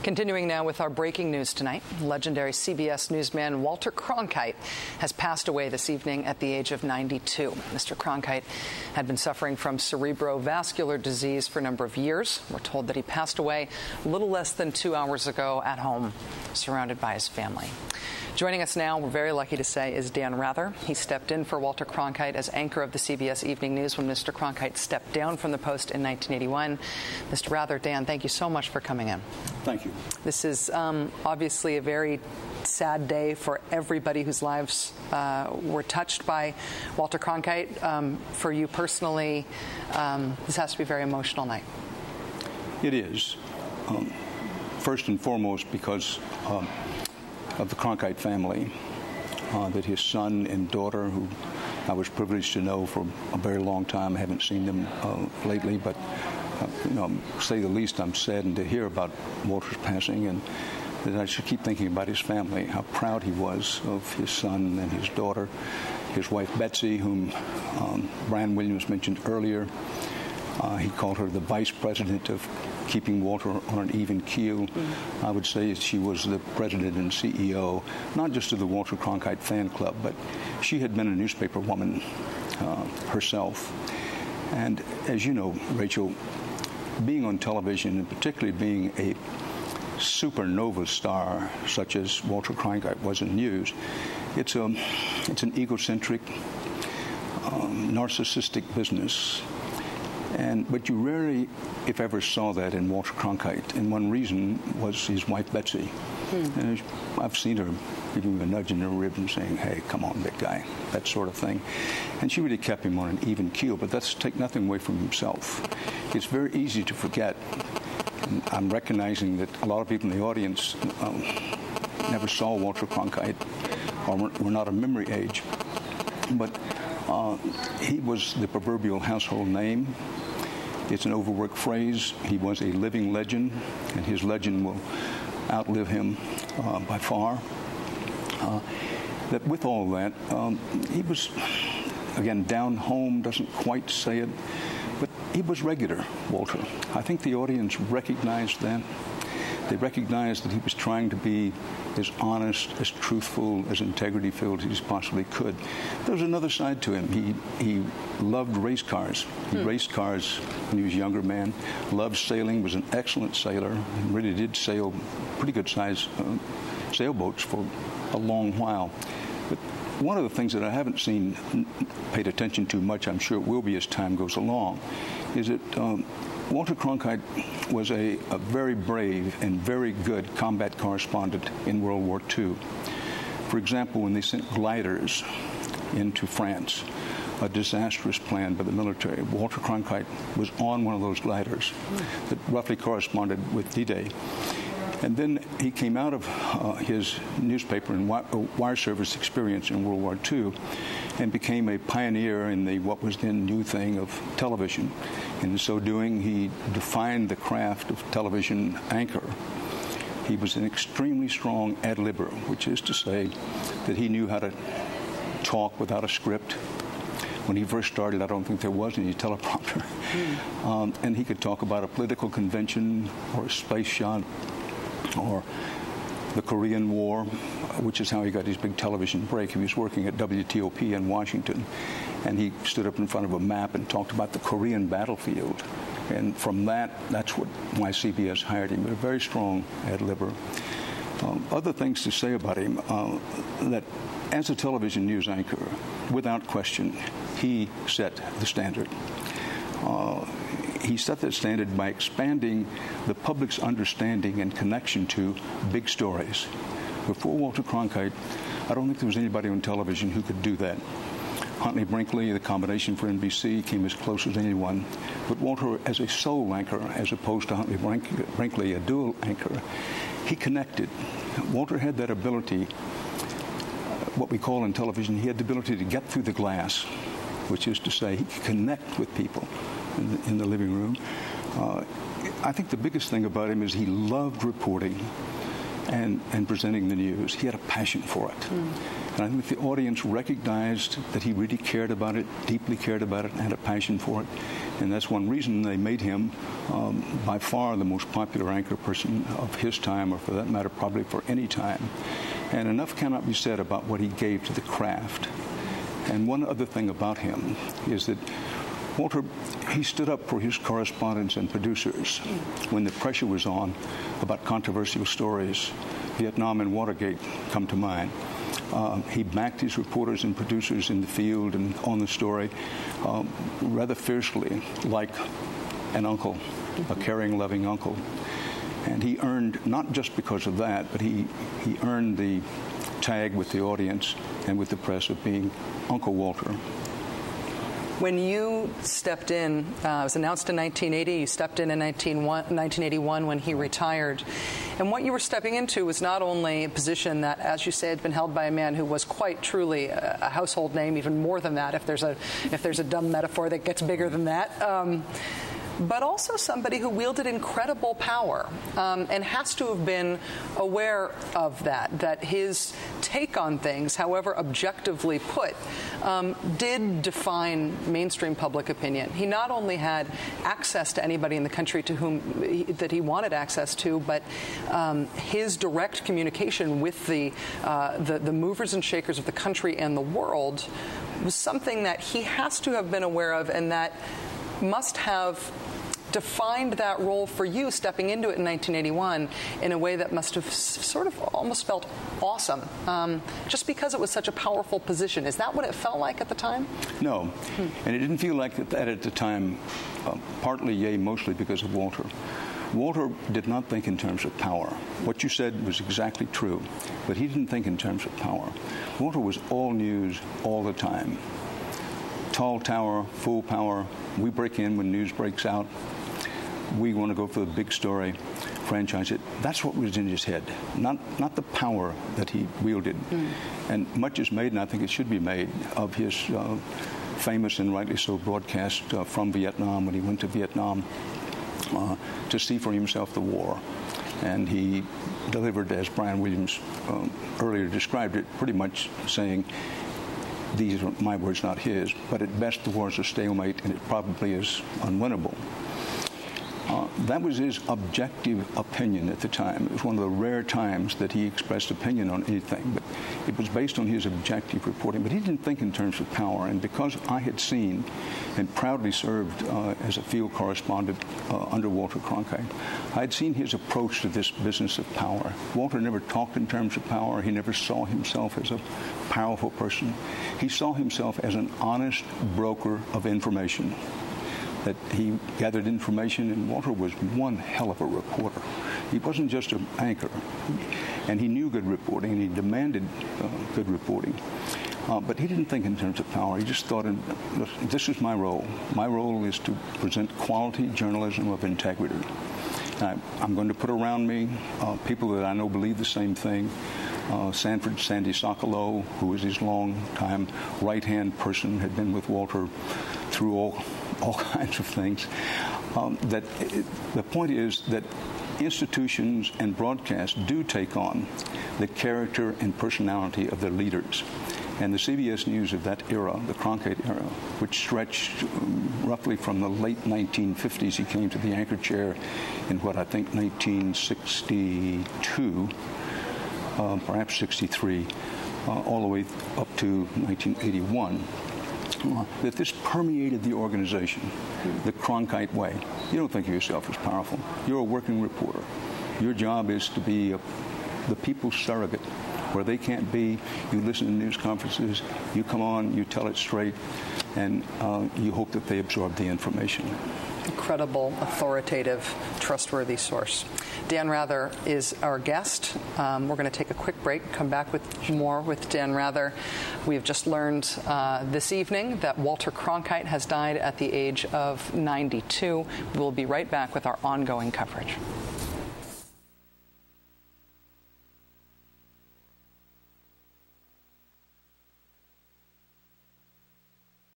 Continuing now with our breaking news tonight, legendary CBS newsman Walter Cronkite has passed away this evening at the age of 92. Mr. Cronkite had been suffering from cerebrovascular disease for a number of years. We're told that he passed away a little less than 2 hours ago at home, surrounded by his family. Joining us now, we're very lucky to say, is Dan Rather. He stepped in for Walter Cronkite as anchor of the CBS Evening News when Mr. Cronkite stepped down from the post in 1981. Mr. Rather, Dan, thank you so much for coming in. Thank you. This is obviously a very sad day for everybody whose lives were touched by Walter Cronkite. For you personally, this has to be a very emotional night. It is. First and foremost because of the Cronkite family, that his son and daughter, who I was privileged to know for a very long time, I haven't seen them lately, but to say the least, I'm saddened to hear about Walter's passing, and that I should keep thinking about his family, how proud he was of his son and his daughter, his wife Betsy, whom Brian Williams mentioned earlier. He called her the vice president of keeping Walter on an even keel. I would say she was the president and CEO, not just of the Walter Cronkite fan club, but she had been a newspaper woman herself. And as you know, Rachel, being on television, and particularly being a supernova star such as Walter Cronkite was in news, it's an egocentric, narcissistic business. But you rarely, if ever, saw that in Walter Cronkite. And one reason was his wife, Betsy. And I've seen her giving him a nudge in the rib and saying, "Hey, come on, big guy," that sort of thing. And she really kept him on an even keel, but that's take nothing away from himself. It's very easy to forget. And I'm recognizing that a lot of people in the audience never saw Walter Cronkite or were not a memory age. But he was the proverbial household name. It's an overworked phrase. He was a living legend, and his legend will outlive him by far. That with all that, he was, again, down home, doesn't quite say it, but he was regular, Walter. I think the audience recognized that. They recognized that he was trying to be as honest, as truthful, as integrity-filled as he possibly could. There was another side to him. He loved race cars. He raced cars when he was a younger man, loved sailing, was an excellent sailor, and really did sail pretty good-sized sailboats for a long while. But one of the things that I haven't paid attention to much, I'm sure it will be as time goes along, is that Walter Cronkite was a very brave and very good combat correspondent in World War II. For example, when they sent gliders into France, a disastrous plan by the military, Walter Cronkite was on one of those gliders that roughly corresponded with D-Day. And then he came out of his newspaper and wire service experience in World War II and became a pioneer in what was then new thing of television. And in so doing, he defined the craft of television anchor. He was an extremely strong ad-libber, which is to say that he knew how to talk without a script. When he first started, I don't think there was any teleprompter. And he could talk about a political convention or a space shot or the Korean War, which is how he got his big television break. He was working at WTOP in Washington, and he stood up in front of a map and talked about the Korean battlefield. And from that's why CBS hired him. But a very strong ad-libber. Other things to say about him, that as a television news anchor, without question, he set the standard. He set that standard by expanding the public's understanding and connection to big stories. Before Walter Cronkite, I don't think there was anybody on television who could do that. Huntley Brinkley, the combination for NBC, came as close as anyone. But Walter, as a sole anchor, as opposed to Huntley Brinkley, a dual anchor, he connected. Walter had that ability, what we call in television, he had the ability to get through the glass, which is to say he could connect with people in the living room. I think the biggest thing about him is he loved reporting. and presenting the news. He had a passion for it. And I think the audience recognized that he really cared about it, deeply cared about it, and had a passion for it. And that's one reason they made him by far the most popular anchor person of his time, or for that matter, probably for any time. And enough cannot be said about what he gave to the craft. And one other thing about him is that Walter, he stood up for his correspondents and producers when the pressure was on about controversial stories. Vietnam and Watergate come to mind. He backed his reporters and producers in the field and on the story rather fiercely, like an uncle, a caring, loving uncle. And he earned, not just because of that, but he earned the tag with the audience and with the press of being Uncle Walter. When you stepped in, it was announced in 1980, you stepped in 1981 when he retired. And what you were stepping into was not only a position that, as you say, had been held by a man who was quite truly a household name, even more than that, if there's a dumb metaphor that gets bigger than that, but also somebody who wielded incredible power and has to have been aware of that his take on things, however objectively put, did define mainstream public opinion. He not only had access to anybody in the country to whom that he wanted access to, but his direct communication with the movers and shakers of the country and the world was something that he has to have been aware of, and that must have defined that role for you stepping into it in 1981 in a way that must have sort of almost felt awesome, just because it was such a powerful position. Is that what it felt like at the time? No, and it didn't feel like that at the time, partly, yea, mostly because of Walter. Walter did not think in terms of power. What you said was exactly true, but he didn't think in terms of power. Walter was all news all the time. Tall tower, full power. We break in when news breaks out. We want to go for the big story, franchise it. That's what was in his head, not the power that he wielded. And much is made, and I think it should be made, of his famous and rightly so broadcast from Vietnam, when he went to Vietnam to see for himself the war. And he delivered, as Brian Williams earlier described it, pretty much saying, these are my words, not his, but at best the war is a stalemate, and it probably is unwinnable. That was his objective opinion at the time. It was one of the rare times that he expressed opinion on anything, but it was based on his objective reporting. But he didn't think in terms of power, and because I had seen and proudly served as a field correspondent under Walter Cronkite, I had seen his approach to this business of power. Walter never talked in terms of power. He never saw himself as a powerful person. He saw himself as an honest broker of information. That he gathered information, and Walter was one hell of a reporter. He wasn't just an anchor, and he knew good reporting, and he demanded good reporting. But he didn't think in terms of power. He just thought, this is my role. My role is to present quality journalism of integrity. I'm going to put around me people that I know believe the same thing. Sandy Sokolow, who was his long-time right-hand person, had been with Walter through all kinds of things. The point is that institutions and broadcasts do take on the character and personality of their leaders. And the CBS News of that era, the Cronkite era, which stretched roughly from the late 1950s, he came to the anchor chair in what I think 1962, perhaps 63, all the way up to 1981. That this permeated the organization, the Cronkite way. You don't think of yourself as powerful. You're a working reporter. Your job is to be the people's surrogate. Where they can't be, you listen to news conferences, you come on, you tell it straight, and you hope that they absorb the information. Incredible, authoritative, trustworthy source. Dan Rather is our guest. We're going to take a quick break, come back with more with Dan Rather. We have just learned this evening that Walter Cronkite has died at the age of 92. We'll be right back with our ongoing coverage.